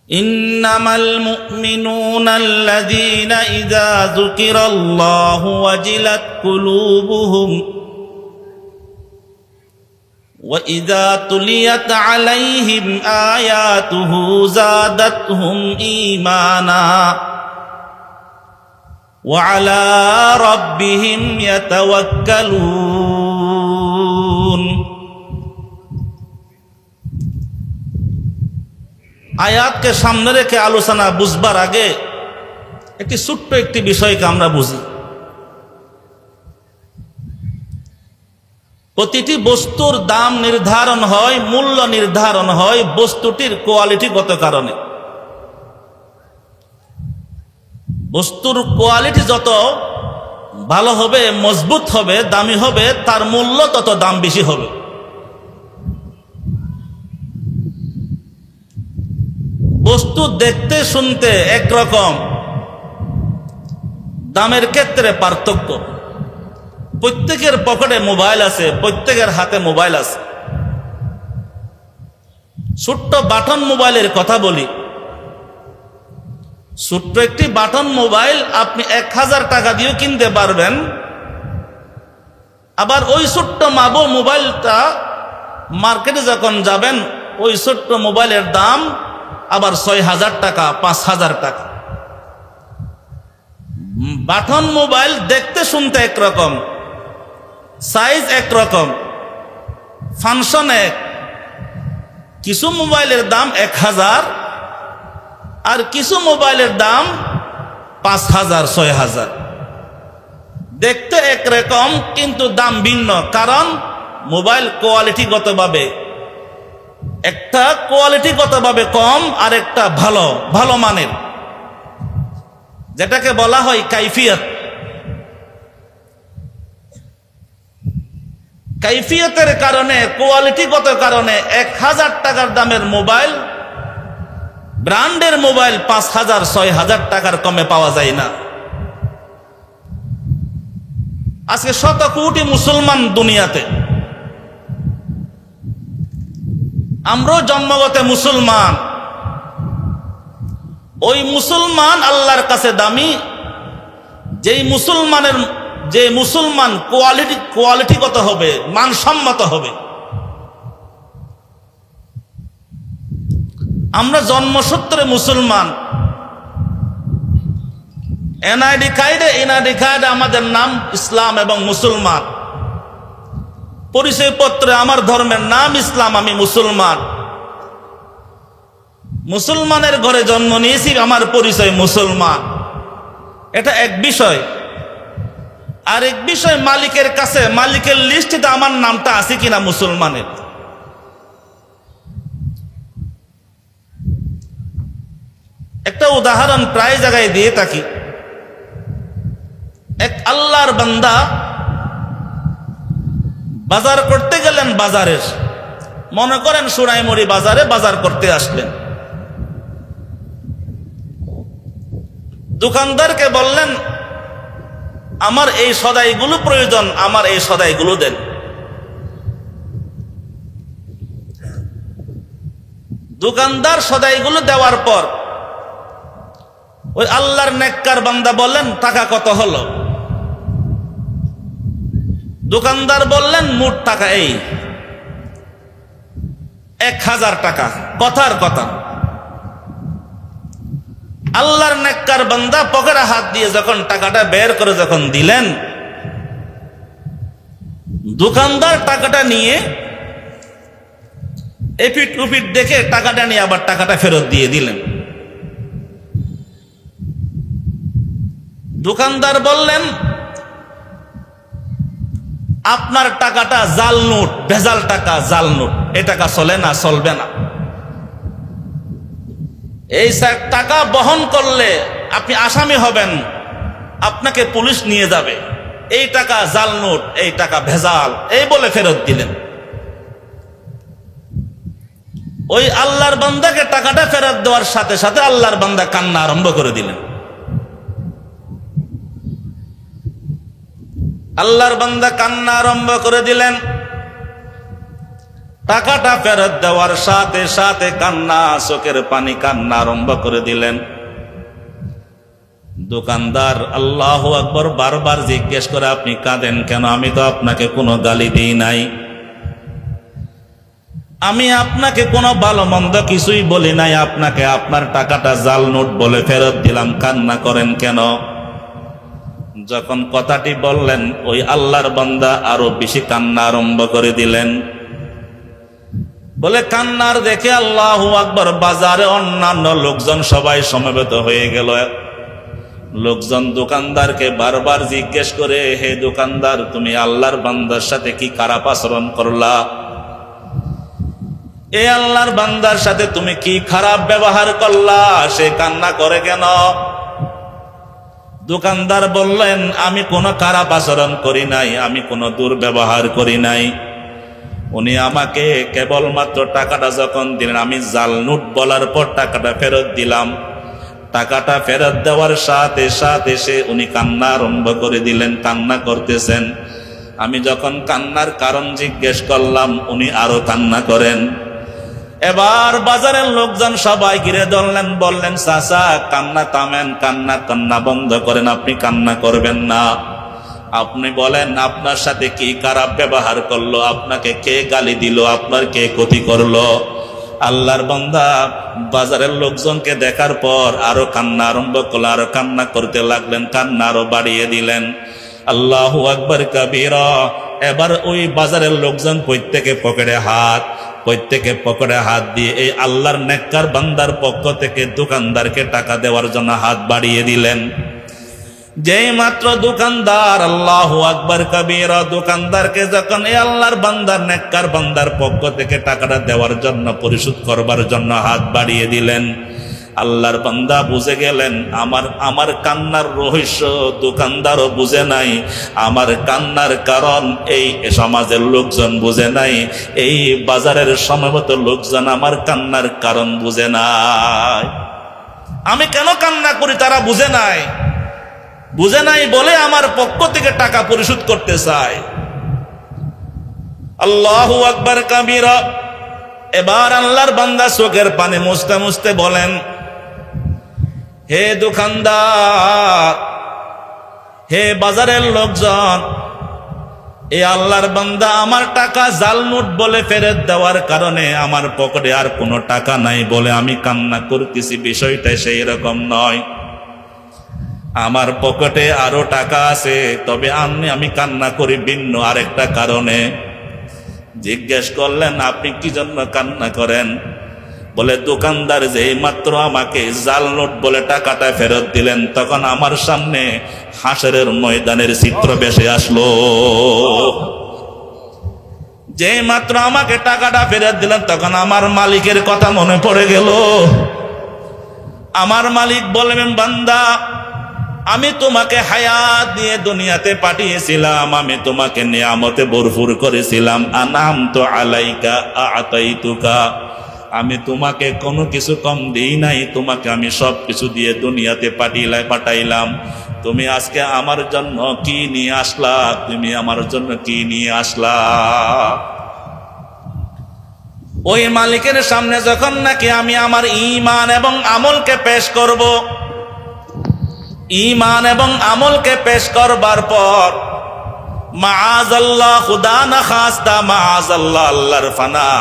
إنما المؤمنون الذين إذا ذكر الله وجلت قلوبهم وإذا تليت عليهم آياته زادتهم إيمانا وعلى ربهم يتوكلون। আয়াতকে সামনে রেখে আলোচনা বুঝবার আগে ছোট্ট একটি বিষয়কে আমরা বুঝি। প্রতিটি বস্তুর দাম নির্ধারণ হয়, মূল্য নির্ধারণ হয় বস্তুটির কোয়ালিটিগত কারণে। বস্তুর কোয়ালিটি যত ভালো হবে, মজবুত হবে, দামি হবে, তার মূল্য তত দাম বেশি হবে। বস্তু দেখতে শুনতে একরকম, দামের ক্ষেত্রে পার্থক্য। প্রত্যেকের পকেটে মোবাইল আছে, প্রত্যেকের হাতে মোবাইল আছে। ছোট্ট বাটন মোবাইলের কথা বলি। ছোট্ট একটি বাটন মোবাইল আপনি 1000 টাকা দিয়েও কিনতে পারবেন। আবার ওই ছোট্ট মোবাইলটা মার্কেটে যখন যাবেন, ওই ছোট্ট মোবাইলের দাম আবার 6000 টাকা, 5000 টাকা। বাটন মোবাইল দেখতে শুনতে একরকম, সাইজ একরকম, ফাংশন এক। কিছু মোবাইলের দাম 1000 আর কিছু মোবাইলের দাম 5000, 6000। দেখতে একরকম কিন্তু দাম ভিন্ন, কারণ মোবাইল কোয়ালিটিগতভাবে, একটা কোয়ালিটিগতভাবে কম আর একটা ভালো, ভালো মানের, যেটাকে বলা হয় কাইফিয়ত। কাইফিয়তের কারণে, কোয়ালিটিগত কারণে 1000 টাকার দামের মোবাইল, ব্র্যান্ডের মোবাইল 5000, 6000 টাকার কমে পাওয়া যায় না। আজকে শত কোটি মুসলমান দুনিয়াতে, আমরাও জন্মগত মুসলমান। ওই মুসলমান আল্লাহর কাছে দামি। যে মুসলমান কোয়ালিটিগত হবে, মানসম্মত হবে। আমরা জন্মসূত্রে মুসলমান। এনআইডি কার্ডে আমাদের নাম ইসলাম এবং মুসলমান। পরিচয়পত্রে আমার ধর্মের নাম ইসলাম, আমি মুসলমান। মুসলমানের ঘরে জন্ম নিয়েছি, আমার পরিচয় মুসলমান। এটা এক বিষয়। আর এক বিষয়, মালিকের কাছে, মালিকের লিস্টে আমার নামটা আছে কিনা মুসলমানের। একটা উদাহরণ প্রায় জায়গায় দিয়ে থাকি। এক আল্লাহর বান্দা বাজার করতে গেলেন। বাজারের, মনে করেন সোনাইমুড়ি বাজারে বাজার করতে আসলেন। দোকানদারকে বললেন, আমার এই সদাইগুলো প্রয়োজন, আমার এই সদাইগুলো দেন। দোকানদার সদাইগুলো দেওয়ার পর ওই আল্লাহর নেককার বান্দা বললেন, টাকা কত হলো? দোকানদার বললেন, মোট টাকা এই 1000 টাকা। কথার কথা। আল্লাহর নেককার বান্দা পকেটে হাত দিয়ে যখন টাকাটা বের করে যখন দিলেন, দোকানদার টাকাটা নিয়ে এপিট উপিট দেখে টাকাটা নিয়ে আবার টাকাটা ফেরত দিয়ে দিলেন। দোকানদার বললেন, আপনার টাকাটা জাল নোট, ভেজাল টাকা, জাল নোট, এ টাকা চলে না, চলবে না। এই টাকা বহন করলে আপনি আসামি হবেন, আপনাকে পুলিশ নিয়ে যাবে। এই টাকা জাল নোট, এই টাকা ভেজাল, এই বলে ফেরত দিলেন। ওই আল্লাহর বান্দাকে টাকাটা ফেরত দেওয়ার সাথে সাথে আল্লাহর বান্দা কান্না আরম্ভ করে দিলেন। আল্লাহর বান্দা কান্না আরম্ভ করে দিলেন। টাকাটা ফেরত দেওয়ার সাথে সাথে কান্না, চোখের পানি কান্না আরম্ভ করে দিলেন। দোকানদার আল্লাহু আকবার বারবার জিজ্ঞেস করে, আপনি কাঁদেন কেন? আমি তো আপনাকে কোনো গালি দিই নাই, আমি আপনাকে কোনো ভালো মন্দ কিছুই বলি নাই, আপনাকে আপনার টাকাটা জাল নোট বলে ফেরত দিলাম, কান্না করেন কেন? যখন কথাটি বললেন, ওই আল্লাহর বান্দা আরো বেশি কান্না আরম্ভ করে দিলেন। বলে কান্নার দেখে আল্লাহু আকবার বাজারে অন্যান্য লোকজন সবাই সমবেত হয়ে গেল। লোকজন দোকানদারকে বারবার জিজ্ঞেস করে, হে দোকানদার, তুমি আল্লাহর বান্দার সাথে কি খারাপ আচরণ করলা? এই আল্লাহর বান্দার সাথে তুমি কি খারাপ ব্যবহার করলা? সে কান্না করে কেন? দোকানদার বললেন, আমি কোনো খারাপ আচরণ করি নাই, আমি কোনো দুর্ব্যবহার করি নাই। উনি আমাকে কেবলমাত্র টাকাটা যখন দিলেন, আমি জাল নোট বলার পর টাকাটা ফেরত দিলাম। টাকাটা ফেরত দেওয়ার সাথে সাথে উনি কান্না আরম্ভ করে দিলেন, কান্না করতেছেন। আমি যখন কান্নার কারণ জিজ্ঞেস করলাম, উনি আরো কান্না করেন। এবার বাজারের লোকজন সবাই ঘিরে ধরলেন, বললেন, চাচা কান্না থামেন, কান্না বন্ধ করেন, আপনি কান্না করবেন না। আপনি বলেন আপনার সাথে কি খারাপ ব্যবহার করলো? আপনাকে কে গালি দিল? আপনার কে ক্ষতি করলো? আল্লাহর বান্দা বাজারের লোকজনকে দেখার পর আরো কান্না আরম্ভ করলেন, আরো কান্না করতে লাগলেন, কান্না আরো বাড়িয়ে দিলেন। আল্লাহু আকবার কাবীরা। এবার ওই বাজারের লোকজন প্রত্যেকে পকেটে হাত দিয়ে এই আল্লাহর নেককার বান্দার পক্ষ থেকে দোকানদারকে টাকা দেওয়ার জন্য হাত বাড়িয়ে দিলেন। যেই মাত্র দোকানদার, আল্লাহু আকবার কাবীরা, দোকানদারকে যখন এই আল্লাহর বান্দার নেককার বান্দার পক্ষ থেকে টাকাটা দেওয়ার জন্য, পরিশোধ করবার জন্য হাত বাড়িয়ে দিলেন, আল্লাহর বান্দা বুঝে গেলেন আমার কান্নার রহস্য দোকানদারও বুঝে নাই, আমার কান্নার কারণ এই সমাজের লোকজন বুঝে নাই, এই বাজারের সমবেত লোকজন আমার কান্নার কারণ বুঝে নাই। আমি কেন কান্না করি তারা বুঝে নাই বলে আমার পক্ষ থেকে টাকা পরিশোধ করতে চায়। আল্লাহু আকবার কাবীরা। এবার আল্লাহর বান্দা চোখের পানি মুছতে মুছতে বলেন, হে দোকানদার, হে বাজারের লোকজন, এই আল্লাহর বান্দা আমার টাকা জাল নোট বলে ফেরত দেওয়ার কারণে আমার পকেটে আর কোনো টাকা নাই বলে আমি কান্না করতেছি, বিষয়টা সেই রকম নয়। আমার পকেটে আরো টাকা আছে, তবে আমি কান্না করি ভিন্ন আরেকটা কারণে। জিজ্ঞেস করলেন, আপনি কি জন্য কান্না করেন? বলে, দোকানদার যে মাত্র আমাকে জাল নোট বলে টাকাটা ফেরত দিলেন, তখন আমার সামনে হাসরের ময়দানের চিত্র ভেসে আসলো। যে মাত্র আমাকে টাকাটা ফেরত দিলেন, তখন আমার মালিকের কথা মনে পড়ে গেল। আমার মালিক বলবেন, বান্দা, আমি তোমাকে হায়াত দিয়ে দুনিয়াতে পাঠিয়েছিলাম, আমি তোমাকে নিয়ামতে ভরপুর করেছিলাম, আনামতু আলাইকা আতাইতুকা, আমি তোমাকে কোনো কিছু কম দিই নাই, তোমাকে আমি সব কিছু দিয়ে দুনিয়াতে পাঠাইলাম। তুমি আজকে আমার জন্য কি নিয়ে আসলা? তুমি আমার জন্য কি নিয়ে আসলা? ওই মালিকের সামনে যখন নাকি আমি আমার ঈমান এবং আমলকে পেশ করব, ঈমান এবং আমলকে পেশ করবার পর, মাআযাল্লাহ, খুদা না খাস্তা, মাআযাল্লাহ, আল্লাহর ফানা,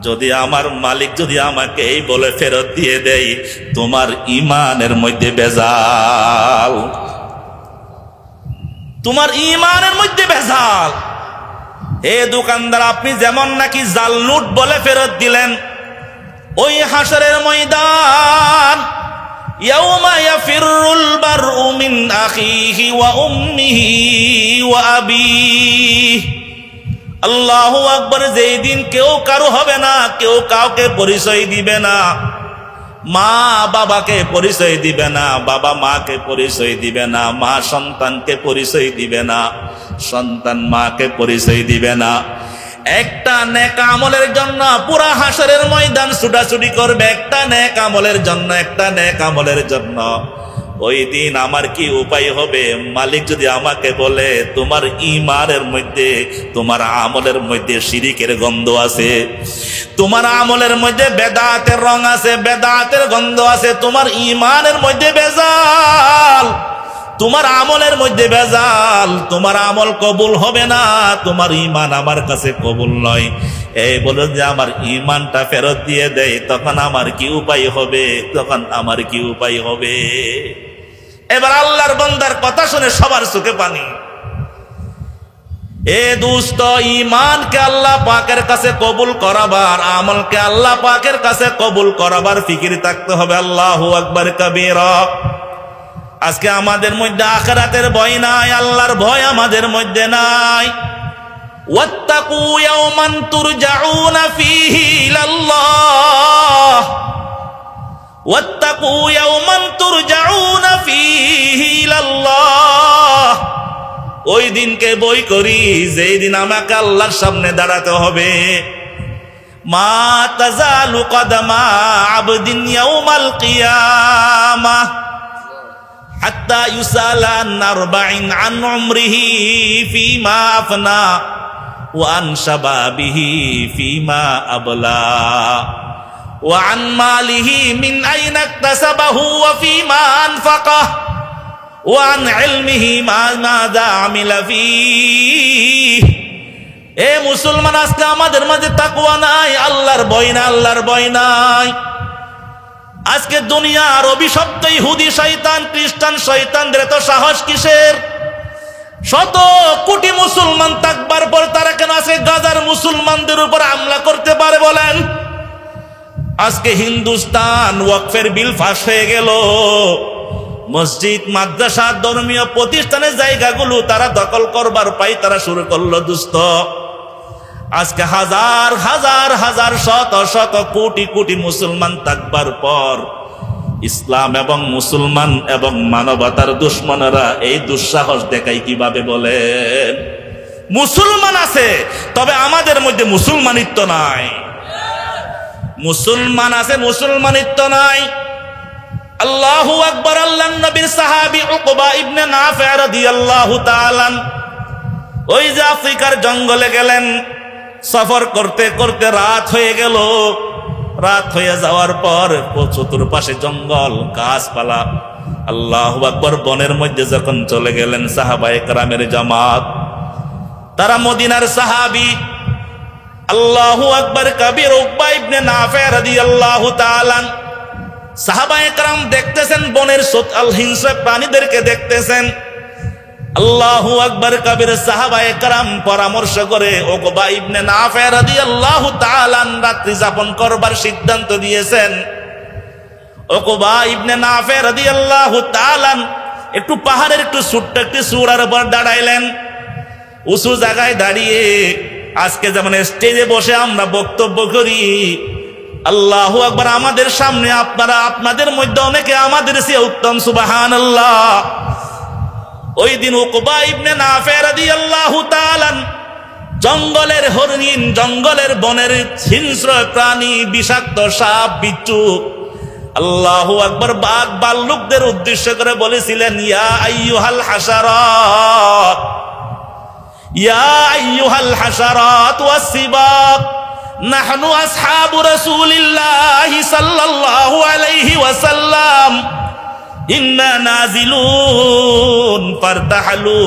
যদি আমার মালিক যদি আমাকে এই বলে ফেরত দিয়ে দেয়, তোমার ঈমানের মধ্যে ভেজাল, তোমার ঈমানের মধ্যে ভেজাল। হে দোকানদার, আপনি যেমন নাকি জাল নোট বলে ফেরত দিলেন, ওই হাসরের ময়দান, ইয়াউমা ইয়াফিরুল বারউ মিন আখিহি ওয়া উম্মিহি ওয়া আবিহি, আল্লাহু আকবার, যেই দিন কেউ কারো হবে না, কেউ কাউকে পরিচয় দিবে না, মা বাবাকে পরিচয় দিবে না, বাবা মাকে পরিচয় দিবে না, মা সন্তানকে পরিচয় দিবে না, সন্তান মাকে পরিচয় দিবে না। একটা নেক আমলের জন্য পুরা হাসরের ময়দান ছুটাছুটি করবে, একটা নেক আমলের জন্য, একটা নেক আমলের জন্য। ওই দিন আমার কি উপায় হবে? মালিক যদি আমাকে বলে তোমার ঈমানের মধ্যে, তোমার আমলের মধ্যে শিরিকের গন্ধ আছে, তোমার আমলের মধ্যে বেদাতের রং আছে, বেদাতের গন্ধ আছে, তোমার ঈমানের মধ্যে ভেজাল, তোমার আমলের মধ্যে ভেজাল, তোমার আমল কবুল হবে না, তোমার ঈমান আমার কাছে কবুল নয়, এই বলে যে আমার ঈমানটা ফেরত দিয়ে দেয়, তখন আমার কি উপায় হবে? তখন আমার কি উপায় হবে? এবার আল্লাহর বান্দার কথা শুনে সবার চোখে পানি। এ দোস্ত, ঈমানকে আল্লাহ পাকের কাছে কবুল করাবার, আমলকে আল্লাহ পাকের কাছে কবুল করাবার ফিকির থাকতে হবে। আল্লাহু আকবার কাবীরা। আজকে আমাদের মধ্যে আখিরাতের ভয় নাই, আল্লাহর ভয় আমাদের মধ্যে নাই। ওয়াত্তাকু ইয়াওমান তুরজাউনা ফীহি ইলাল্লাহ, ওয়াত্তাকু ইয়াওমান তুরজাউনা ফীহি ইলাল্লাহ। ওই দিনকে বই করি যেই দিন আমাকে আল্লাহর সামনে দাঁড়াতে হবে। মা তাজালু কদমা আবদিন ইয়াউমাল কিয়ামাহ হাত্তা ইউসালা আন আরবাইন আন উমরিহি ফীমা আফনা ওয়া আন শাবাবিহি ফীমা আবলা ওয়া আন মালিহি মিন আইনা ইকতাসাবাহু ওয়া ফীমা আনফাকাহ ওয়া আন ইলমিহি মাযা আমিলা ফীহি। এ মুসলমান, আজকে আমাদের মাঝে তাকওয়া নাই, আল্লাহর ভয় না, আল্লাহর ভয় নাই। আজকে দুনিয়ার অভিশপ্ত ইহুদি শয়তান, খ্রিস্টান শয়তানদের এত সাহস কিসের? শত কোটি মুসলমান থাকবার পর তারা কেন আজকে গাজার মুসলমানদের উপর হামলা করতে পারে বলেন? আজকে হিন্দুস্তান ওয়াকফের বিল পাস হয়ে গেল, মসজিদ মাদ্রাসা ধর্মীয় প্রতিষ্ঠানের জায়গাগুলো তারা দখল করবার পাই তারা শুরু করলো দুস্থ। আজকে হাজার হাজার হাজার শত শত কোটি কোটি মুসলমান থাকবার পর ইসলাম এবং মুসলমান এবং মানবতার দুশ্মনেরা এই দুঃসাহস দেখায় কিভাবে বলেন? মুসলমান আছে, তবে আমাদের মধ্যে মুসলমানিত্ব নাই। মুসলমান আছে, মুসলমানিত্ব নাই। আল্লাহু আকবার। আল্লাহর নবীর সাহাবী উকবা ইবনে নাফি রাদিয়াল্লাহু তাআলা ওই যে আফ্রিকার জঙ্গলে গেলেন, সফর করতে করতে রাত হয়ে গেল। রাত হয়ে যাওয়ার পর চতুর্পাশে জঙ্গল, গাছপালা। আল্লাহু আকবার। বনের মধ্যে যখন চলে গেলেন সাহাবায়ে কেরামের জামাত, তারা মদিনার সাহাবী। আল্লাহু আকবার কবির। উকবা ইবনে নাফি রাদিয়াল্লাহু তাআলা সাহাবায়ে কেরাম দেখতেছেন, বনের হিংস্র প্রাণীদেরকে দেখতেছেন। আল্লাহু আকবার কবির। সাহাবায়ে কেরাম পরামর্শ করে উকবা ইবনে নাফি রাদিয়াল্লাহু তাআলা রাত্রি যাপন করবার সিদ্ধান্ত দিয়েছেন। উকবা ইবনে নাফি রাদিয়াল্লাহু তাআলা একটু পাহাড়ের একটু ছোট্ট একটি চূড়ার উপর দাঁড়াইলেন, উঁচু জায়গায় দাঁড়িয়ে। আজকে যেমন স্টেজে বসে আমরা বক্তব্য করি, আল্লাহু আকবার, আমাদের সামনে আপনারা, আপনাদের মধ্যে অনেকে আমাদের চেয়ে উত্তম, সুবহানাল্লাহ। ওই দিন উকবা ইবনে নাফি রাদিয়াল্লাহু তাআলা জঙ্গলের হরিণ, জঙ্গলের বনের হিংস্র প্রাণী, বিষাক্ত সাপ বিচ্ছু, আল্লাহু আকবার, বাঘ ভাল্লুকদের উদ্দেশ্য করে বলেছিলেন, ইয়া আইয়ুহাল হাশারাত, ইয়া আইয়ুহাল হাশারাত ওয়াস সিবাক, নাহনু আসহাবু রাসূলিল্লাহি সাল্লাল্লাহু আলাইহি ওয়াসাল্লাম, ইন্না নাজিলুন ফারতাহালু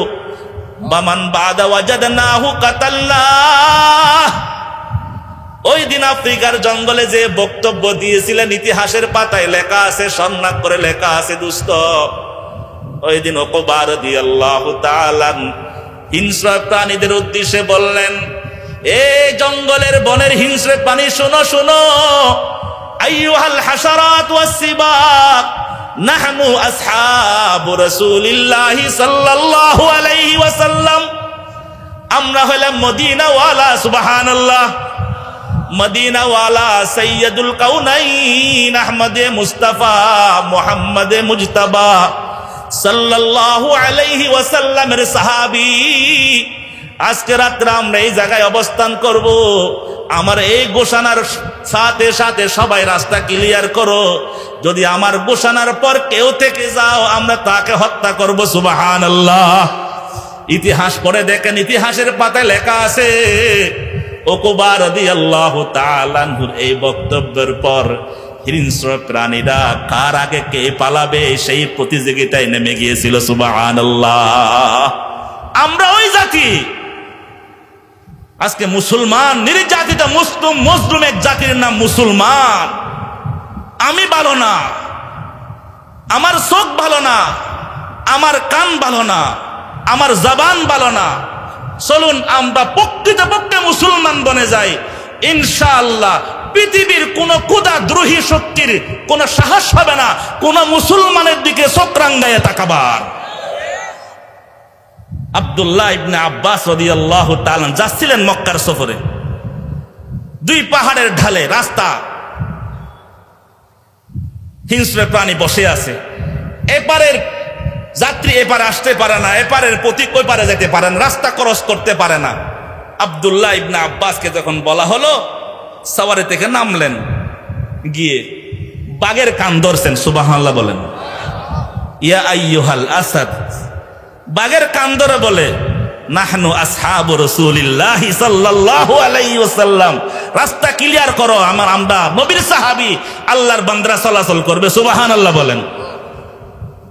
বামান বাদা ওয়াজাদনাহু কাতাল্লাহ। ওই দিন আফ্রিকার জঙ্গলে যে বক্তব্য দিয়েছিলেন, ইতিহাসের পাতায় লেখা আছে, সন্ন্যাক করে লেখা আছে দুস্থ। ওই দিন উকবা রাদিয়াল্লাহু তাআলা হিংস্র প্রাণীদের উদ্দেশ্যে বললেন, এই জঙ্গলের বনের হিংস্র প্রাণী, শোনো শোনো, আইয়ুহাল হাশারাত ওয়াস সিবাক, নাহনু আসহাবু রাসূলিল্লাহি সাল্লাল্লাহু আলাইহি ওয়াসাল্লাম, আমরা হলাম মদিনাওয়ালা, সুবহানাল্লাহ, মদিনাওয়ালা সাইয়্যিদুল কাউনাইন আহমদে মুস্তাফা মুহাম্মদে মুজতাবা সাল্লাল্লাহু আলাইহি ওয়াসাল্লামের সাহাবী। আজকে রাত্রে আমরা এই জায়গায় অবস্থান করব। আমার এই ঘোষণার সাথে সাথে সবাই রাস্তা ক্লিয়ার করো, যদি আমার ঘোষণার পর কেউ থেকে যাও আমরা তাকে হত্যা করব। সুবহানাল্লাহ। ইতিহাস পড়ে দেখেন, ইতিহাসের পাতায় লেখা আছে উকবা রাদিয়াল্লাহু তাআলা আনহুর এই বক্তব্যের পর হিংস্র প্রাণীরা কার আগে কে পালাবে সেই প্রতিযোগিতায় নেমে গিয়েছিল। সুবহানাল্লাহ। আমরা ওই জাতি, আজকে মুসলমান নির্যাতিত মুসলিম মজলুম এক জাতির নাম মুসলমান। আমি ভালো না, আমার চোখ ভালো না, আমার কান ভালো না, আমার জবান ভালো না, চলুন আমরা প্রকৃতপক্ষে মুসলমান বনে যাই। ইনশাআল্লাহ পৃথিবীর কোন ক্ষুধাদ্রোহী শক্তির কোন সাহস হবে না কোন মুসলমানের দিকে চোখ রাঙ্গাইয়া তাকাবার। আব্দুল্লাহ ইবনে আব্বাস রাদিয়াল্লাহু তাআলা যাচ্ছিলেন মক্কার সফরে, দুই পাহাড়ের ঢালে রাস্তা, হিংস্র প্রাণী বসে আছে, এপারের যাত্রী এপারে আসতে পারে না, এপারের পথিক ওই পারে যেতে পারে না, রাস্তা ক্রস করতে পারে না। আব্দুল্লাহ ইবনে আব্বাসকে যখন বলা হলো, সাওয়ারি থেকে নামলেন, গিয়ে বাঘের কান ধরছেন। সুবহানাল্লাহ বলেন। ইয়া আইয়ুহাল আসাদ, বাঘের কান ধরে বলে নাহনু আসহাবু রাসূলিল্লাহি সাল্লাল্লাহু আলাইহি ওয়াসাল্লাম, রাস্তা ক্লিয়ার করো, আমরা নবীর সাহাবী, আল্লাহর বান্দারা চলাচল করবে। সুবহানাল্লাহ বলেন।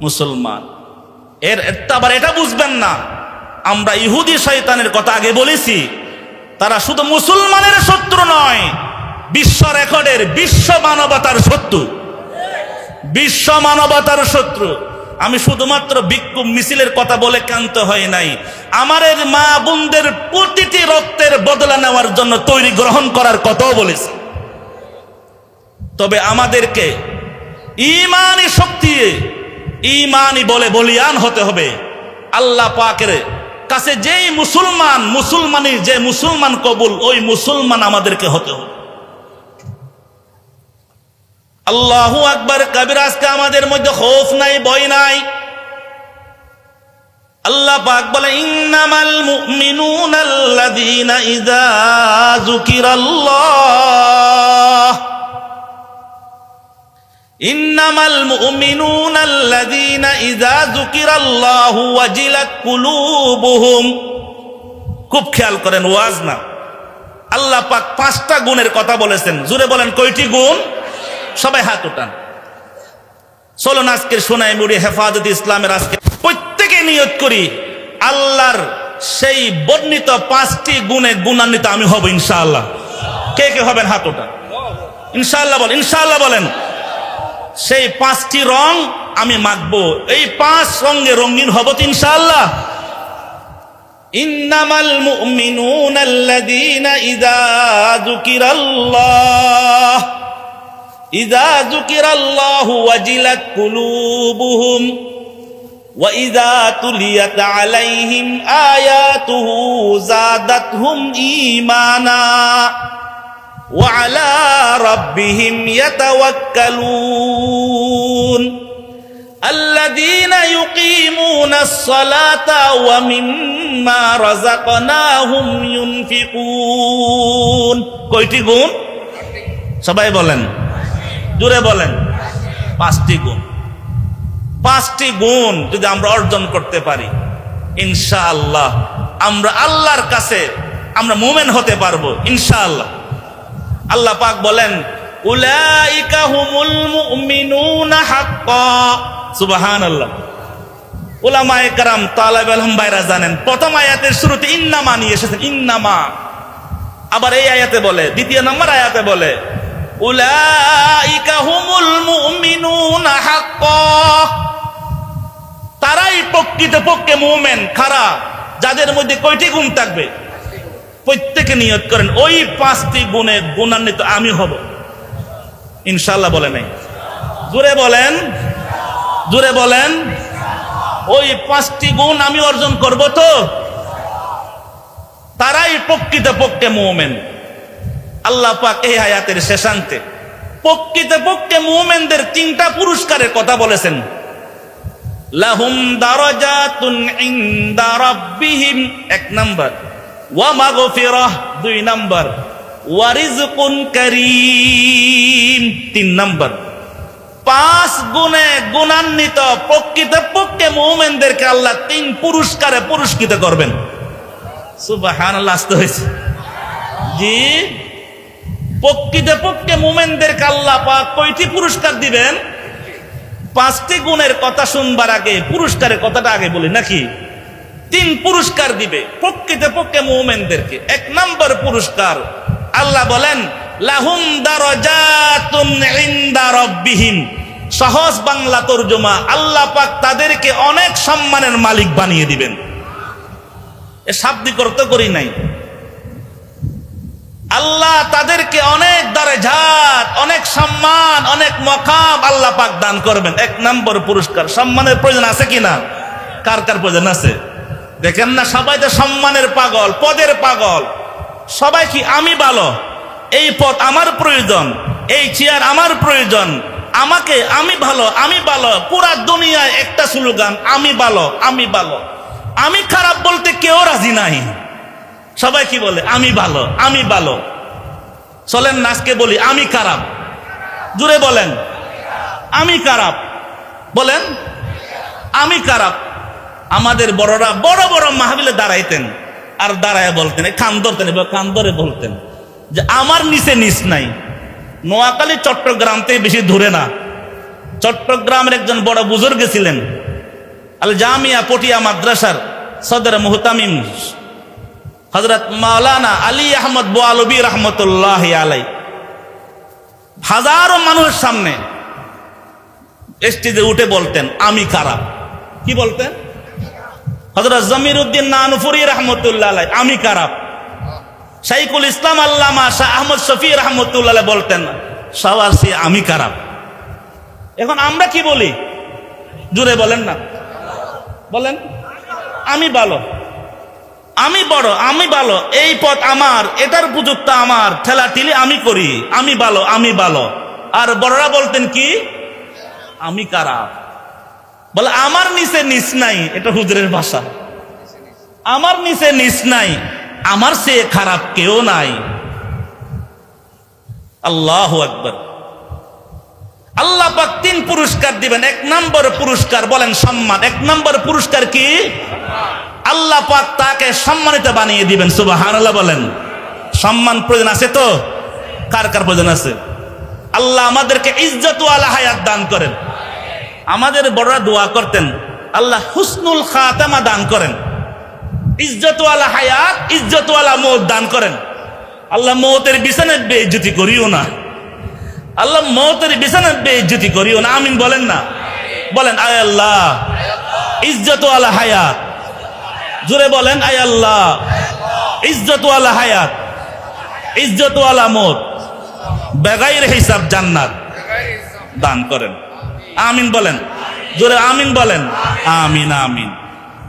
মুসলমান আবার এটা বুঝবেন না, আমরা ইহুদি শয়তানের কথা আগে বলেছি, তারা শুধু মুসলমানের শত্রু নয়, বিশ্ব রেকর্ডের বিশ্ব মানবতার শত্রু, বিশ্ব মানবতার শত্রু। আমি শুধুমাত্র বিক্ষোভ মিছিলের কথা বলে ক্ষান্ত হয় নাই, আমাদের মা বোনদের প্রতিটি রক্তের বদলা নেওয়ার জন্য তৈরি গ্রহণ করার কথাও বলেছি। তবে আমাদেরকে ঈমানি শক্তি, ঈমানি বলে বলিয়ান হতে হবে। আল্লাহ পাকের কাছে যেই মুসলমানি যে মুসলমান কবুল, ওই মুসলমান আমাদেরকে হতে হবে। আল্লাহু আকবার কবিরা। আজকে আমাদের মধ্যে খৌফ নাই, ভয় নাই। আল্লাহ পাক বলে ইন্নামাল মুমিনুনা আল্লাযীনা ইযা যুকিরাল্লাহ, ইন্নামাল মুমিনুনা আল্লাযীনা ইযা যুকিরাল্লাহু ওয়াজিলাত কুলুবুহুম। খুব খেয়াল করেন, ওয়াজ না, আল্লাহ পাক 5টা গুণের কথা বলেছেন। জোরে বলেন কয়টি গুণ? সবাই হাত উঠান। চলুন আজকের সোনাই মুড়ি হেফাজত ইসলামের আজকে প্রত্যেকে নিয়ত করি আল্লাহর সেই বর্ণিত 5টি গুণে গুণান্বিত আমি হব ইনশাআল্লাহ। কে কে হবেন হাত উঠান। ইনশাআল্লাহ বলেন, ইনশাআল্লাহ বলেন। সেই 5টি রং আমি মাখবো, এই 5 রঙে রঙিন হব তো ইনশাআল্লাহ। ইন্নামাল মুমিনুনা আল্লাযীনা ইযা যুকিরাল্লাহ ইযা যুকিরাল্লাহু ওয়াজিলাত কুলুবুহুম ওয়া ইযা তুলিয়াত আলাইহিম আয়াতুহু যাদাতহুম ঈমানা ওয়া আলা রাব্বিহিম ইয়াতাওয়াক্কালুন আল্লাযীনা ইউকিমুনাস সালাতা ওয়া মিম্মা রাযাকনাহুম ইউনফিকুন। কয়টি গুণ? সবাই বলেন, জোরে বলেন। 5টি গুণ। 5টি গুণ যদি আমরা অর্জন করতে পারি ইনশাআল্লাহ আমরা আল্লাহর কাছে আমরা মুমিন হতে পারবো ইনশাআল্লাহ। আল্লাহ পাক বলেন উলাইকা হুমুল মুমিনুনা হাক্কা। সুবহানাল্লাহ। উলামায়ে কেরাম তালেবে ইলম ভাইরা জানেন, প্রথম আয়াতের শুরুতে ইন্নামা নিয়ে এসেছেন, ইন্নামা। আবার এই আয়াতে বলে, দ্বিতীয় নম্বর আয়াতে বলে উলাইকা হুমুল মুমিনুনা হাক্কা, তারাই প্রকৃতপক্ষে মুমিন। খারা যাদের মধ্যে কয়টি গুণ থাকবে? প্রত্যেকে নিয়ত করেন ওই 5টি গুণে গুণান্বিত আমি হব ইনশাআল্লাহ। বলে নাই? জোরে বলেন, জোরে বলেন। ওই 5টি গুণ আমি অর্জন করব তো তারাই প্রকৃতপক্ষে মুমিন। আল্লাহ পাক এই আয়াতের শেষান্তে প্রকৃতপক্ষে মুমিনদের 3টা পুরস্কারের কথা বলেছেন। লাহুম দারাজাতুন ইনদা রাব্বিহিম 1 নাম্বার, ওয়া মাগফিরাহ 2 নাম্বার, ওয়ারিজকুন কারীম। 3 নাম্বার, 5 গুণে গুণান্বিত প্রকৃতপক্ষে মুমিনদেরকে আল্লাহ 3 পুরস্কারে পুরস্কৃত করবেন। সুবহানাল্লাহ, আসতে হয়েছে জি। প্রকৃতপক্ষে মুমিনদেরকে আল্লাহ পাক কয়টি পুরস্কার দিবেন? 5টি গুণের কথা শুনবার আগে পুরস্কারের কথাটা আগে বলি নাকি? 3 পুরস্কার দিবে প্রকৃতপক্ষে মুমিনদেরকে। 1 নম্বর পুরস্কার আল্লাহ বলেন লাহুম দারাজাতুন ইনদা রাব্বিহিম। সহজ বাংলা তরজমা, আল্লাহ পাক তাদেরকে অনেক সম্মানের মালিক বানিয়ে দিবেন। এ শাব্দিক অর্থ করি নাই। আল্লাহ তাদেরকে অনেক দারাজাত, অনেক সম্মান, অনেক মকাম আল্লাহ পাক দান করবেন। 1 নম্বর পুরস্কার। সম্মানের প্রয়োজন আছে কিনা? কার কার প্রয়োজন আছে? দেখেন না, সবাই তো সম্মানের পাগল, পদের পাগল। সবাই কি আমি ভালো, এই পদ আমার প্রয়োজন, এই চেয়ার আমার প্রয়োজন, আমাকে আমি ভালো, আমি ভালো। পুরা দুনিয়ায় একটা স্লোগান, আমি ভালো, আমি ভালো। আমি খারাপ বলতে কেউ রাজি নাই। সবাই কি বলে? আমি ভালো, আমি ভালো। চলেন নাচকে বলি আমি খারাপ, জুড়ে বলেন আমি খারাপ, বলেন আমি খারাপ। আমাদের বড়রা বড় বড় মাহফিলে দাঁড়াইতেন আর দাঁড়ায় বলতেন, কান ধরতেন, কান ধরে বলতেন যে আমার নিচে নিচ নাই। নোয়াখালী চট্টগ্রাম থেকে বেশি দূরে না। চট্টগ্রামের একজন বড় বুজুর্গ ছিলেন, আল জামিয়া পটিয়া মাদ্রাসার সদর মুহতামিম হযরত মাওলানা আলী আহমদ বোয়ালবী রহমতুল্লাহ আলাই হাজারো মানুষের সামনে স্টেজে উঠে বলতেন আমি খারাপ। কি বলতেন? হযরত জমির উদ্দিন নানুপুরি রহমতুল্লাহ আলাই আমি খারাপ। শাইখুল ইসলাম আল্লামা শাহ আহমদ শফি রহমতুল্লাহ বলতেন সবার সে আমি খারাপ। এখন আমরা কি বলি? জুড়ে বলেন না, বলেন আমি ভালো, আমি বড়, আমি ভালো, এই পথ আমার, এটার উপযুক্ত আমার, ঠেলাঠিলি আমি করি, আমি ভালো, আমি ভালো। আর বড়রা বলতেন কি? আমি খারাপ। বলে আমার নিচে নিচ নাই, এটা হুজুরের ভাষা। আমার নিচে নিচ নাই, আমার সে খারাপ কেউ নাই। আল্লাহু আকবার। আল্লাহ পাক 3 পুরস্কার দিবেন। 1 নম্বর পুরস্কার বলেন সম্মান। 1 নম্বর পুরস্কার কি? আল্লাহ পাক তাকে সম্মানিত বানিয়ে দিবেন। সুবহানাল্লাহ বলেন। সম্মান প্রয়োজন আছে তো? কার কার প্রয়োজন আছে? আল্লাহ আমাদেরকে ইজ্জত ওয়ালা হায়াত দান করেন। আমাদের বড়রা দোয়া করতেন আল্লাহ হুসনুল খাতামা দান করেন, ইজ্জত ওয়ালা হায়াত, ইজ্জত ওয়ালা মওত দান করেন। আল্লাহ মওতের বিছানায় বেইজ্জতি করিও না। আল্লাহ মওতের বিছানায় বেইজ্জতি করিও না। আমিন বলেন না, বলেন আয় আল্লাহ ইজ্জত ওয়ালা হায়াত, জোরে বলেন আয় আল্লাহ ইজ্জত ওয়ালা হায়াত, ইজ্জত ওয়ালা মওত, বেগাইর হিসাব জান্নাত দান করেন। আমিন বলেন, জোরে আমিন বলেন। আমিন আমিন।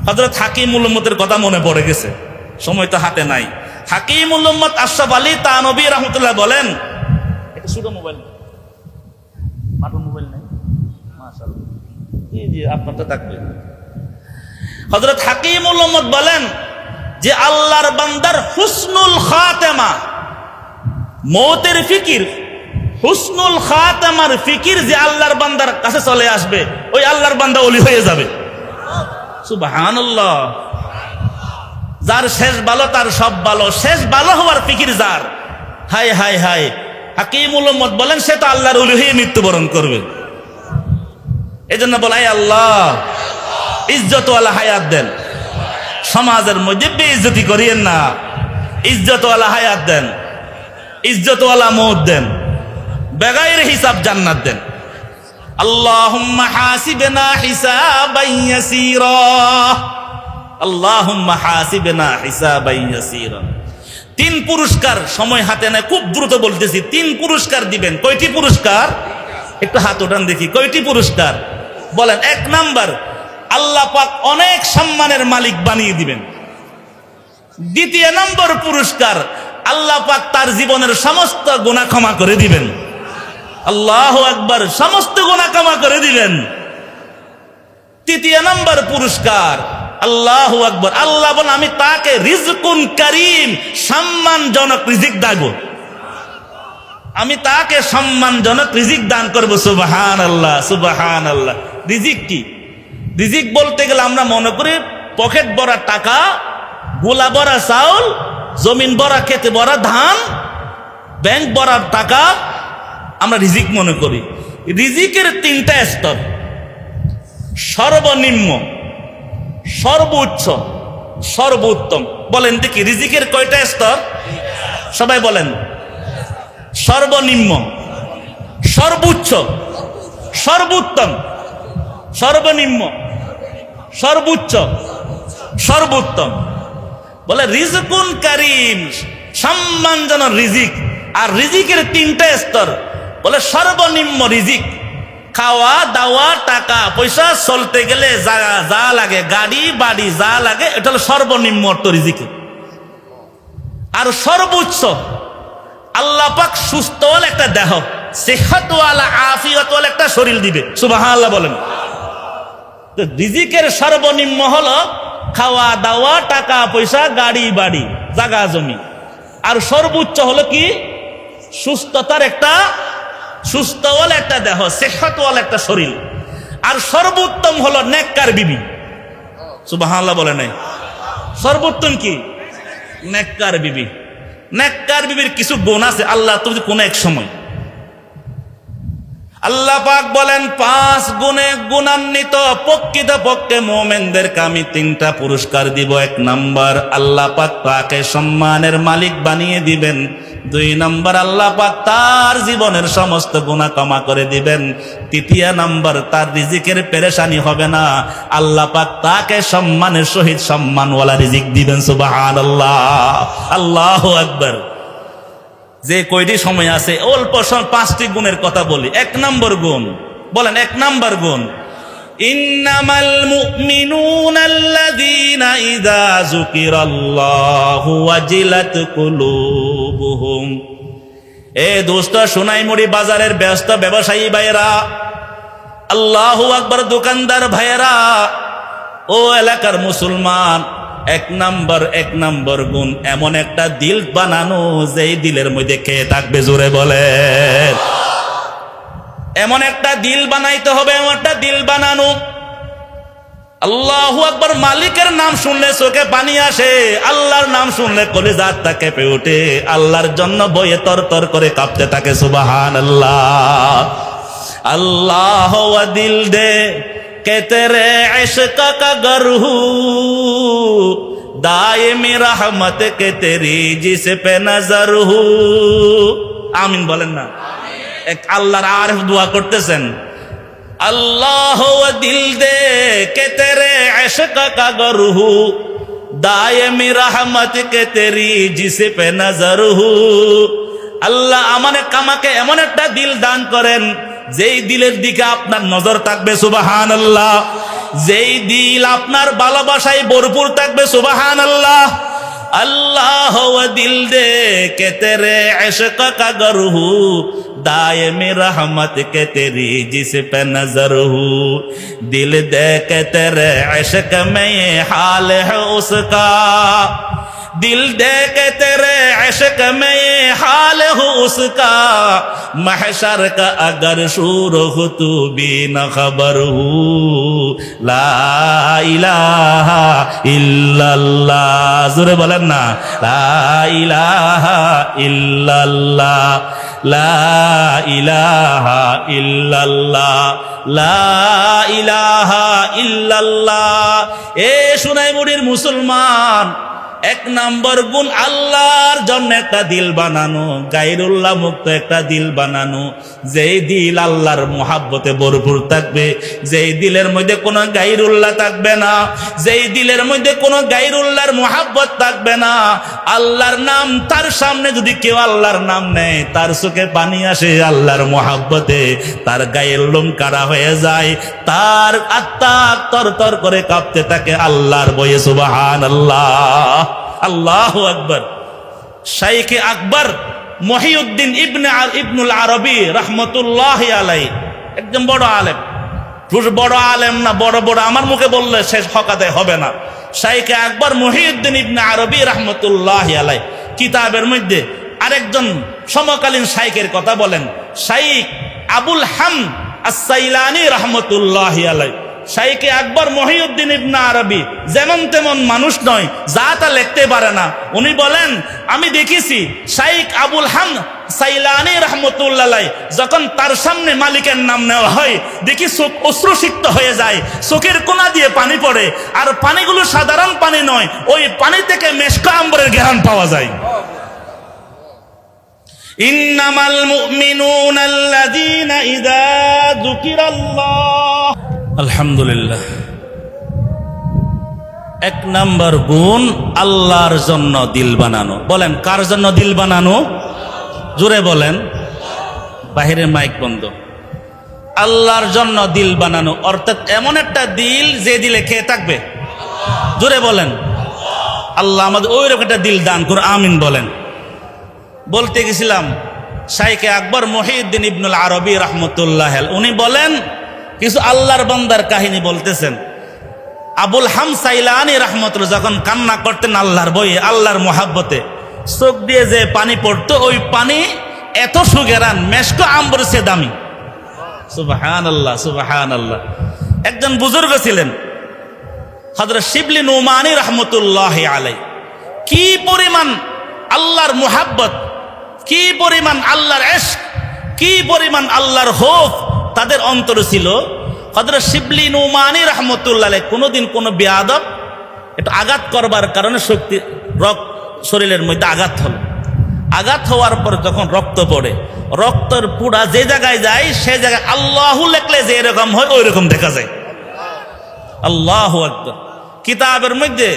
হযরত হাকিমুল উম্মতের কথা মনে পড়ে গেছে, সময় তো হাতে নাই। হাকিমুল উম্মত আশরাফ আলী তানভী রাহমাতুল্লাহ বলেন, এটা ছোট মোবাইল, বাটন মোবাইল নাই, মাশাআল্লাহ, জি জি আপনার তো থাকবে। হযরত হাকিমুল উম্মত বলেন যে আল্লাহর বান্দার হুসনুল খাতেমা, মওতের ফিকির, হুসনুল খাতেমার ফিকির যে আল্লাহর বান্দার কাছে চলে আসবে, ওই আল্লাহর বান্দা ওলি হয়ে যাবে। সুবহানাল্লাহ। যার শেষ ভালো তার সব ভালো, শেষ ভালো হওয়ার ফিকির যার, হায় হায় হায়, হাকিমুল উম্মত বলেন সে তো আল্লাহর ওলি হয়ে মৃত্যুবরণ করবে। এজন্য বলাই আল্লাহ ইজ্জত ওয়ালা হায়াত দেন, সমাজের মধ্যে বেইজ্জতি করিয়েন না, ইজ্জত ওয়ালা হায়াত দেন, ইজ্জত ওয়ালা মওত দেন, বেগাইর হিসাব জান্নাত দেন। আল্লাহুম্মা হাসিবনা হিসাবান ইয়াসীরা, আল্লাহুম্মা হাসিবনা হিসাবান ইয়াসীরা। 3 পুরস্কার, সময় হাতে নাই, খুব দ্রুত বলতেছি। 3 পুরস্কার দিবেন। কয়টি পুরস্কার? একটু হাত ওঠান দেখি, কয়টি পুরস্কার বলেন? 1 নাম্বার, আল্লাহ পাক অনেক সম্মানের মালিক বানিয়ে দিবেন। 2 নম্বর পুরস্কার, আল্লাহ পাক তার জীবনের সমস্ত গুনাহ ক্ষমা করে দিবেন। আল্লাহু আকবার, সমস্ত গুনাহ ক্ষমা করে দিবেন। 3 নম্বর পুরস্কার, আল্লাহু আকবার, আল্লাহ বলেন আমি তাকে রিজকুন কারীম, সম্মানজনক রিজিক দেব। আমি তাকে সম্মানজনক রিজিক দান করব। সুবহানাল্লাহ, সুবহানাল্লাহ। রিজিক কি? রিজিক বলতে গেলে আমরা মনে করি পকেট ভরা টাকা, গোলা ভরা চাউল, জমিন ভরা খেতে ভরা ধান, ব্যাংক ভরা টাকা আমরা রিজিক মনে করি। রিজিকের তিনটা স্তর: সর্বনিম্ন, সর্বোচ্চ, সর্বোত্তম। বলেন দেখি রিজিকের কয়টা স্তর? সবাই বলেন। সর্বনিম্ন, সর্বোচ্চ, সর্বোত্তম। সর্বনিম্ন, সর্বোচ্চ, সর্বোত্তম। বলে রিজকুন কারীম, সম্মানজনক রিজিক। আর রিজিকের তিনটা স্তর। বলে সর্বনিম্ন রিজিক, খাওয়া দাওয়া, টাকা পয়সা চলতে গেলে যা লাগে, গাড়ি বাড়ি যা লাগে, এটা হলো সর্বনিম্ন অর্থ রিজিক। আর সর্বোচ্চ, আল্লাহ পাক সুস্থ একটা দেহ, সেহত ওয়ালা আফিয়ত ওয়ালা একটা শরীর দিবে। সুবহানাল্লাহ বলেন। তো রিজিকের সর্বনিম্ন হলো খাওয়া দাওয়া, টাকা পয়সা, গাড়ি বাড়ি, জায়গা জমি। আর সর্বোচ্চ হলো কি? সুস্থতার একটা, সুস্থ ওয়ালা একটা দেহ, সেহত ওয়ালা একটা শরীর। আর সর্বোত্তম হলো নেককার বিবি। সুবহানাল্লাহ বলে নাই? সর্বোত্তম কি? নেককার বিবি। নেককার বিবির কিছু গুণ আছে, আল্লাহ তুমি কোন এক সময় আল্লাহ পাক বলেন 5 গুণে গুণান্বিত প্রকৃত পক্ষে মুমিনদেরকে আমি 3টা পুরস্কার দিব। 1 নাম্বার, আল্লাহ পাক তাকে সম্মানের মালিক বানিয়ে দিবেন। 2 নাম্বার, আল্লাহ পাক তার জীবনের সমস্ত গুনাহ ক্ষমা করে দিবেন। 3 নাম্বার, তার রিজিকের পেরেশানি হবে না, আল্লাহ পাক তাকে সম্মানের সহিত সম্মানওয়ালা রিজিক দিবেন। সুবহানাল্লাহ, আল্লাহু আকবার। যে কয়টি সময় আছে অল্প 5টি গুণের কথা বলি। 1 নম্বর গুণ, বলেন 1 নম্বর গুণ, ইন্নামাল মুমিনুনা আল্লাযীনা ইযা যুকিরাল্লাহু ওয়াজিলাত কুলুবুহুম। এ দোস্ত, সোনাইমুড়ি বাজারের ব্যস্ত ব্যবসায়ী ভাইয়েরা, আল্লাহু আকবার দোকানদার ভাইয়েরা, ও এলাকার মুসলমান, 1 নম্বর গুণ, এমন একটা দিল বানানো যেই দিলের মধ্যে কে থাকবে? জোরে বলেন। এমন একটা দিল বানাইতে হবে, এমন একটা দিল বানানো। আল্লাহু আকবার। মালিকের নাম শুনলে চোখে পানি আসে, আল্লাহর নাম শুনলে কলিজাটা কেঁপে ওঠে, আল্লাহর জন্য বয়ে তরতর করে কাঁপতে থাকে। সুবহানাল্লাহ। আল্লাহ ওয়া দিল দে के तेरे इश्क का गरहू दायमी रहमत के तेरी जिस पे नजर हू। आमीन बोलें ना। एक अल्लाह आरिफ दुआ करतेছেন, अल्लाह वो दिल दे के तेरे इश्क का गरहू दायमी रहमत के तेरी जिस पे नजर हू। আল্লাহ আমাকে এমন একটা দিল দান করেন যেই দিলের দিকে আপনার নজর থাকবে। সুবহানাল্লাহ। যেই দিল আপনার ভালোবাসায় ভরপুর থাকবে। সুবহানাল্লাহ। अल्लाह वो दिल दे के तेरे इश्क का गरहू दायमी रहमत के तेरी जिस पे नजर हू। दिल दे के तेरे इश्क में ये हाल है उसका, दिल दे के तेरे इश्क में ये हाल हो उसका। महशर का अगर शूर हो तू भी न खबर हो। ला इलाहा इल्लल्लाह। जोरे बोलें ना, ला इलाहा इल्लल्लाह, ला इलाहा इल्लल्लाह, ला इलाहा इल्लल्लाह। ए সোনাইমুড়ির মুসলমান, 1 নম্বর গুণ আল্লাহর জন্য একটা দিল বানানো, গায়রুল্লাহ মুক্ত একটা দিল বানানো। যেই দিল আল্লাহর মুহাব্বতে ভরপুর থাকবে, যেই দিলের মধ্যে কোনো গায়রুল্লাহ থাকবে না, যেই দিলের মধ্যে কোনো গায়রুল্লাহর মুহাব্বত থাকবে না। আল্লাহর নাম তার সামনে যদি কেউ আল্লাহর নাম নেয়, তার চোখে পানি আসে আল্লাহর মুহাব্বতে, তার গায়ের লোম কাড়া হয়ে যায়, তার আত্মা তরতর করে কাঁপতে থাকে আল্লাহর ভয়ে। সুবহানাল্লাহ, আল্লাহু আকবার। শাইখ আকবর মহিউদ্দিন ইবনুল আরবি রহমতুল্লাহি আলাইহি একজন বড় আলেম। বড় আলেম না, বড় বড় আমার মুখে বললে শেষ হকাতে হবে না। শাইখ আকবর মহিউদ্দিন ইবনে আরবি রহমতুল্লাহি আলাইহি কিতাবের মধ্যে আরেকজন সমকালীন শাইখের কথা বলেন, শাইখ আবুল হামদ আস-সাইলানি রাহমাতুল্লাহি আলাইহি। শাইখে আকবর মহিউদ্দিন ইবনে আরবি যেমন তেমন মানুষ নয়, যা তা লিখতে পারে না। উনি বলেন, আমি দেখেছি শাইখ আবুল হামদ সাইলানি রাহমাতুল্লাহ আলাইহি যখন তার সামনে মালিকের নাম নেওয়া হয়, দেখি চোখ অশ্রুসিক্ত হয়ে যায়, চোখের কোনা দিয়ে পানি পড়ে, আর পানিগুলো সাধারণ পানি নয়, ওই পানি থেকে মেশকা আম্বরের ঘ্রাণ পাওয়া যায়। ইন্নামাল মুমিনুনা আল্লাযীনা ইযা যুকিরাল্লাহ। আলহামদুলিল্লাহ। এক নাম্বার গুণ আল্লাহর জন্য দিল বানানো। বলেন, কার জন্য দিল বানানো? জোরে বলেন, বাহিরে মাইক বন্ধ। আল্লাহর জন্য দিল বানানো অর্থাৎ এমন একটা দিল যে দিলে খেয়ে থাকবে। জোরে বলেন, আল্লাহ আমাদের ওই রকম একটা দিল দান করুন, আমিন বলেন। বলতে গেছিলাম, শাইখে আকবর মহিউদ্দিন ইবনুল আরবি রাহমাতুল্লাহ আলাইহি উনি বলেন, কিছু আল্লাহর বান্দার কাহিনী বলতেছেন। আবুল হামদ সাইলানি রাহমাতুল্লাহ যখন কান্না করতেন আল্লাহর বয়ে, আল্লাহর মোহাব্বতে, চোখ দিয়ে যে পানি পড়তো, ওই পানি এত সুগেরান, মেশক আম্বর সে দামি। সুবহানাল্লাহ, সুবহানাল্লাহ। একজন বুজুর্গ ছিলেন হযরত শিবলি নুমানি রাহমাতুল্লাহি আলাইহি। কি পরিমাণ আল্লাহর মোহাব্বত, কি পরিমাণ আল্লাহর ইশক, কি পরিমাণ আল্লাহর খৌফ তাদের অন্তরে ছিল। হযরত শিবলি নুমানি রাহমাতুল্লাহ আলাইহি কোনোদিন কোনো বেয়াদব একটু আঘাত করবার কারণে শরীরের মধ্যে আঘাত হলো। আঘাত হওয়ার পর যখন রক্ত পড়ে, রক্তের পুরা যে জায়গায় যায় সে জায়গায় আল্লাহু লেখলে যে এরকম হয় ওই রকম দেখা যায়। আল্লাহু আকবার। কিতাবের মধ্যে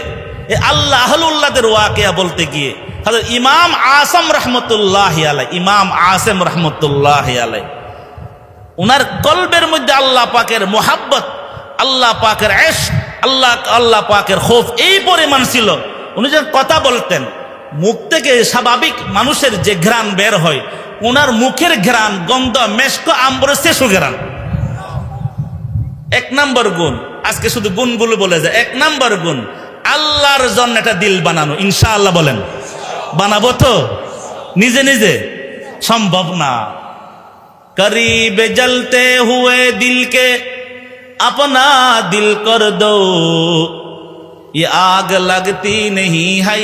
আল্লাহ আহলুল্লাহদের ওয়াকিয়া বলতে গিয়ে হযরত ইমাম আসম রাহমাতুল্লাহি আলাইহি, ইমাম আসম রাহমাতুল্লাহি আলাইহি, উনার কলবের মধ্যে আল্লাহ পাকের মোহাব্বত, আল্লাহ পাকের ইশক, আল্লাহ পাকের খৌফ এই পরিমাণ ছিল। উনি যখন কথা বলতেন, মুখ থেকে স্বাভাবিক মানুষের যে ঘ্রাণ বের হয়, উনার মুখের ঘ্রাণ গন্ধ মেশক আম্বরের শেষ ঘ্রাণ। এক নম্বর গুণ, আজকে শুধু গুণগুলো বলে যায়। এক নম্বর গুণ আল্লাহর জন্য একটা দিল বানানো। ইনশাআল্লাহ বলেন, বানাবো তো? নিজে নিজে সম্ভব না। करीब जलते हुए दिल के अपना दिल कर दो, ये आग लगती नहीं है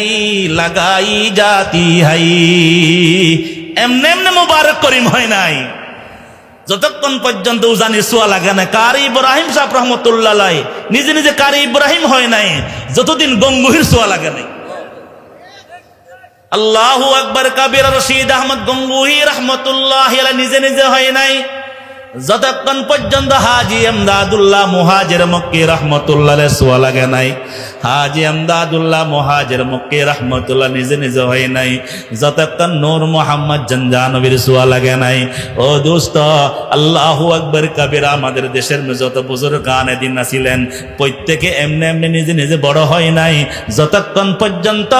लगाई जाती है। এমনে এমনে মুবারক করিম হয় নাই, যতক্ষণ পর্যন্ত উজানি সোয়া লাগে না। কারি ইব্রাহিম সাহেব রহমতুল্লাহ আলাইহি নিজে নিজে কারি ইব্রাহিম হয় নাই যতদিন গঙ্গুহির সোয়া লাগে নাই। আল্লাহু আকবার কাবীর রশিদ আহমদ গঙ্গুহি রাহমাতুল্লাহি আলাইহি নিজে নিজে হয় নাই যতক্ষণ পর্যন্ত হাজী এমদাদুল্লাহ মুহাজির মক্কি রাহমাতুল্লাহ আলাইহি সোয়া লাগে নাই। হাজী এমদাদুল্লাহ মুহাজির মক্কি রাহমাতুল্লাহ নিজে নিজে হয় নাই যতক্ষণ নূর মুহাম্মদ জানজানবীর সোয়া লাগে নাই। ও দোস্ত, আল্লাহু আকবার কাবীরা, আমাদের দেশের যত বুজুর্গানে দিন ছিলেন প্রত্যেকে এমনি এমনি নিজে নিজে বড় হয় নাই যতক্ষণ পর্যন্ত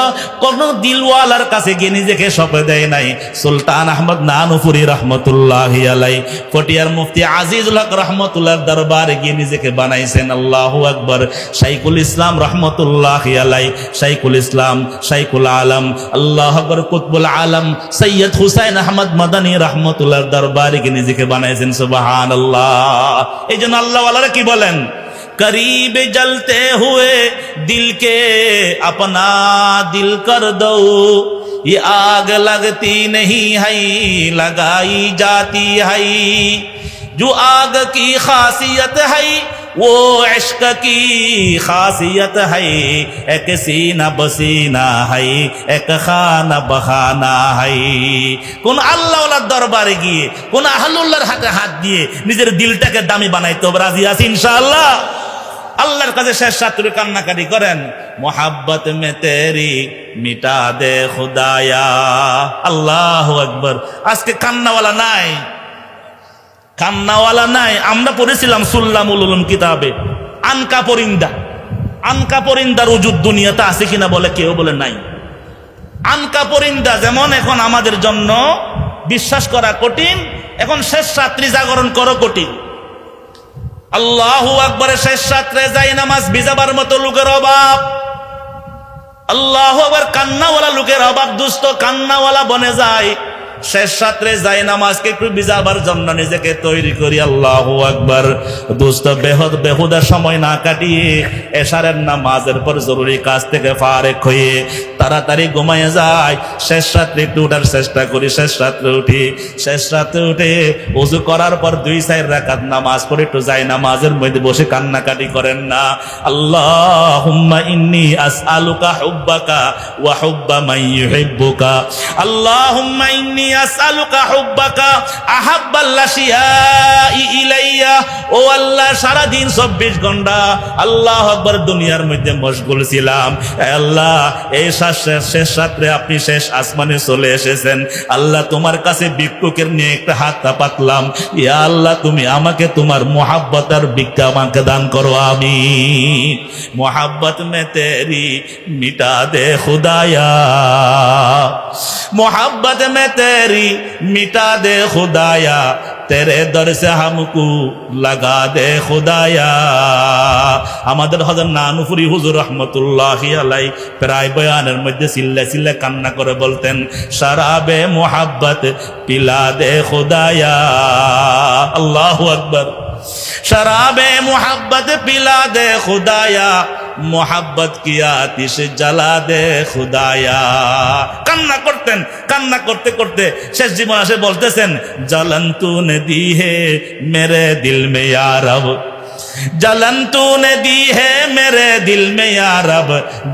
কোন দিলওয়ালার কাছে গিয়ে নিজেকে সঁপে দেয় নাই। সুলতান আহমদ নানুপুরি রাহমাতুল্লাহি আলাইহি পটিয়ার মুফতি আজিজুল হক রহমতুল্লাহর দরবারে গিয়ে নিজেকে বানাইছেন। আল্লাহু আকবার। শাইখুল ইসলাম রহমতুল্লাহি আলাইহি, শাইখুল ইসলাম, শাইখুল আলম, আল্লাহু আকবার, কুতবুল আলম সৈয়দ হুসাইন আহমদ মাদানী রহমতুল্লাহর দরবারে গিয়ে নিজেকে বানাইছেন। সুবহানাল্লাহ। এই জন্য আল্লাহ ওয়ালারা কি বলেন? करीब जलते हुए दिल के अपना दिल कर दो, ये आग लगती नहीं है लगाई जाती है। जो आग की खासियत है वो इश्क की खासियत है। एक सीना बसीना है, एक खाना बखाना है। কোন আল্লাহওয়ালার দরবারে গিয়ে, কোন আহলুল্লাহর হাতে হাত দিয়ে নিজের দিলটাকে দামি বানাইতে রাজি আছি ইনশাআল্লাহ। আল্লাহর কাছে শেষ রাত্রে কান্নাকাটি করেন, মোহাব্বত মে তেরি মিটা দে খুদায়া। আল্লাহু আকবার। আজকে কান্নাওয়ালা নাই, কান্নাওয়ালা নাই। আমরা পড়েছিলাম সুল্লামুল উলুম কিতাবে, আনকা পরিন্দা, আনকা পরিন্দার উজুদ দুনিয়াতে আছে কিনা বলে কেউ বলে নাই। আনকা পরিন্দা যেমন এখন আমাদের জন্য বিশ্বাস করা কঠিন, এখন শেষ রাত্রি জাগরণ করো কঠিন। আল্লাহু আকবারের শেষ রাত্রে যাই নামাজ ভিজাবার মতো লোকের অভাব। আল্লাহু আকবার। কান্নাওয়ালা লোকের অভাব। দুস্থ কান্নাওয়ালা বনে যায়। শেষ রাত্রে যাই নামাজকে একটু ভিজাবার জন্য নিজেকে তৈরি করি। আল্লাহু আকবার। দোস্ত বেহুদা সময় না কাটিয়ে এশারের নামাজের পর জরুরি কাজ থেকে ফারেক হয়ে তাড়াতাড়ি ঘুমায় যায়। শেষ রাত্রে একটু উঠার চেষ্টা করি, শেষ রাত্রে উঠি। শেষ রাত্রে উঠে ওযু করার পর 2-4 রাকাত নামাজ পড়ে একটু যাই নামাজের মধ্যে বসে কান্নাকাটি করেন না? আল্লাহুম্মা ইন্নী আসআলুকা হুব্বাকা ওয়া হুব্বা মান ইউহিব্বুকা। আল্লাহুম্মা ইন্নী আসআলুকা হুব্বাকা আহাব্বাল আশিয়াই ইলাইয়া। ও আল্লাহ, সারা দিন 24 ঘন্টা আল্লাহু আকবার দুনিয়ার মধ্যে মশগুল ছিলাম। আল্লাহ, এই শেষ রাত্রে আপনি শেষ আসমানে চলে এসেছেন। আল্লাহ, তোমার কাছে ভিক্ষুকের নিয়ে একটা হাত পাতলাম। ইয়া আল্লাহ, তুমি আমাকে তোমার মোহাব্বতের ভিক্ষা আমাকে দান করো। আমিন। मोहब्बत में तेरी मिटा दे खुदाया, मोहब्बत में तेरी मिटा दे खुदाया, तेरे दर से हमको लगा दे खुदाया। আমাদের হযরত নানুপুরি হুজুর রাহমাতুল্লাহি আলাইহি প্রায় বয়ানের মধ্যে সিল্লা সিল্লা কান্না করে বলতেন, শরাবে মোহাব্বত পিলা দে খুদায়া। আল্লাহু আকবার। शराबे मोहब्बत पिला दे खुदाया, मोहब्बत की आतिश जला दे खुदाया। কান্না করতেন। কান্না করতে করতে শেষ জীবন আসে বলতেছেন, जलन तूने दी है मेरे दिल में या रब, जलन तूने दी है मेरे दिल में या रब,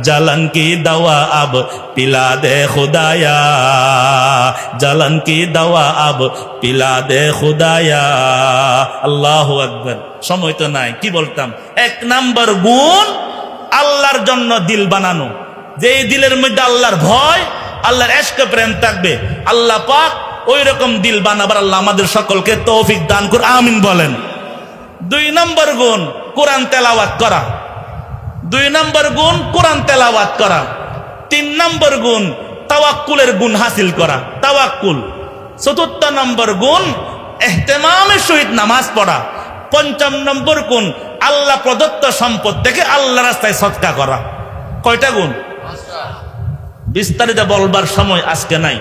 जलन की दवा अब पिला दे खुदाया, जलन की दवा अब पिला दे खुदाया। আল্লাহু আকবার। সময় তো নাই, কি বলতাম। 1 নাম্বার গুণ আল্লাহর জন্য দিল বানানো। যেই দিলের মধ্যে আল্লাহর ভয়, আল্লাহর ইশক প্রেম থাকবে, আল্লাহ পাক ওই রকম দিল বানাবার আল্লাহ আমাদের সকলকে তৌফিক দান করুন। আমিন বলেন। 2 নম্বর গুণ কোরআন তেলাওয়াত করা। 2 নম্বর গুণ কোরআন তেলাওয়াত করা। 3 নম্বর গুণ তাওয়াক্কুলের গুণ হাসিল করা, তাওয়াক্কুল। 4 নম্বর গুণ ইহতিমামের সহিত নামাজ পড়া। 5 নম্বর গুণ আল্লাহ প্রদত্ত সম্পদ থেকে আল্লাহর রাস্তায় সদকা করা। কয়টা গুণ? 5টা। বিস্তারিত বলবার সময় আজকে নাই।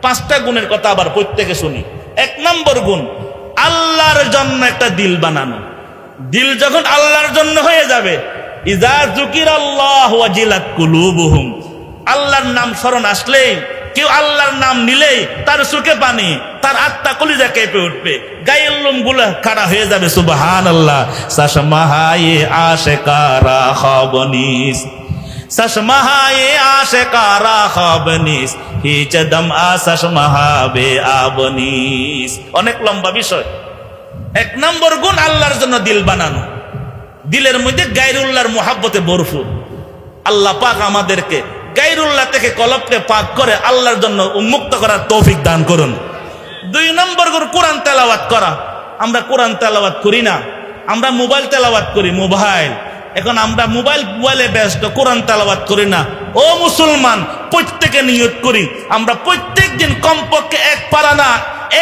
5টা গুণের কথা আবার প্রত্যেকে শুনি। 1 নম্বর গুণ আল্লাহর জন্য একটা দিল বানানো। দিল যখন আল্লাহর জন্য হয়ে যাবে, ইযা যুকিরাল্লাহু ওয়াজিলাত কুলুবুহুম, আল্লাহর নাম স্মরণ আসলেই, কেউ আল্লাহর নাম নিলেই তার চোখে পানি, তার আত্মা কলিজা কেঁপে উঠবে, গায়ের লোমগুলো খাড়া হয়ে যাবে। সুবহানাল্লাহ। সাশমাহায়ে আশিকারা খাবনিস, সাশমাহায়ে আশিকারা খাবনিস, হিচ দম আশমাহাবে আবনিস। অনেক লম্বা বিষয়। 1 নম্বর গুণ আল্লাহর জন্য দিল বানানো। দিলের মধ্যে গায়রুল্লাহর মুহাব্বতে ভরপুর। আল্লাহ পাক আমাদেরকে গায়রুল্লাহ থেকে কলবকে পাক করে আল্লাহর জন্য উন্মুক্ত করার তৌফিক দান করুন। 2 নম্বর গুণ কোরআন তেলাওয়াত করা। আমরা কোরআন তেলাওয়াত করি না, আমরা মোবাইল তেলাওয়াত করি। মোবাইল, এখন আমরা মোবাইলে ব্যস্ত, কোরআন তেলাওয়াত করি না। ও মুসলমান, প্রত্যেকে নিয়ত করি আমরা প্রত্যেক দিন কমপক্ষে 1 পারা না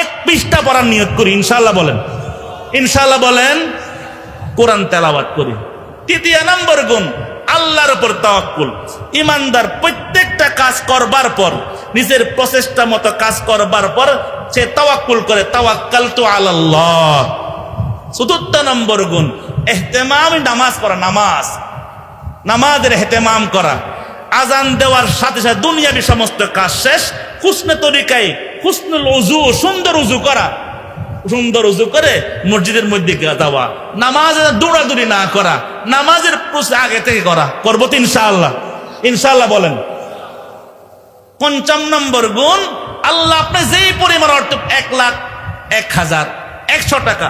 1 পৃষ্ঠা পড়ার নিয়ত করি। ইনশাআল্লাহ বলেন, ইনশাআল্লাহ বলেন। কোরআন তেলাওয়াত করি। 3 নম্বর গুণ আল্লাহর উপর তাওয়াক্কুল। ইমানদার প্রত্যেকটা কাজ করবার পর, নিজের প্রচেষ্টা মতো কাজ করবার পর সে তাওয়াক্কুল করে, তাওয়াক্কালতু আলাল্লাহ। 4 নম্বর গুণ ইহতিমাম, নামাজ পড়া। নামাজের ইহতিমাম করা। আজান দেওয়ার সাথে সাথে দুনিয়াবি সমস্ত কাজ শেষ, হুসনে তরিকায়, হুসনুল উযু, সুন্দর উযু করা। সুন্দর উযু করে মসজিদের মধ্যে যাওয়া। নামাজে দৌড়াদৌড়ি না করা, নামাজের প্রস্তুতি আগে থেকে করা। করবো তো ইনশাআল্লাহ? ইনশাআল্লাহ বলেন। 5 নম্বর গুণ আল্লাহ আপনি যেই পরিমাণ অর্থ, 1 লাখ, 1000, 100 টাকা,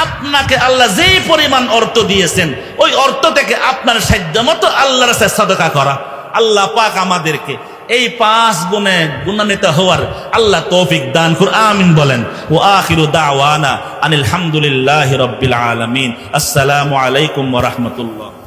আপনাকে আল্লাহ যেই পরিমাণ অর্থ দিয়েছেন ওই অর্থ থেকে আপনার সাধ্য মতো আল্লাহর কাছে সাদকা করা। আল্লাহ পাক আমাদেরকে এই 5 গুণে গুণান্বিত হওয়ার আল্লাহ তৌফিক দান করুন। আমিন বলেন। ওয়া আখিরু দাওয়ানা আনিল হামদুলিল্লাহি রাব্বিল আলামিন। আসসালামু আলাইকুম ওয়া রাহমাতুল্লাহ।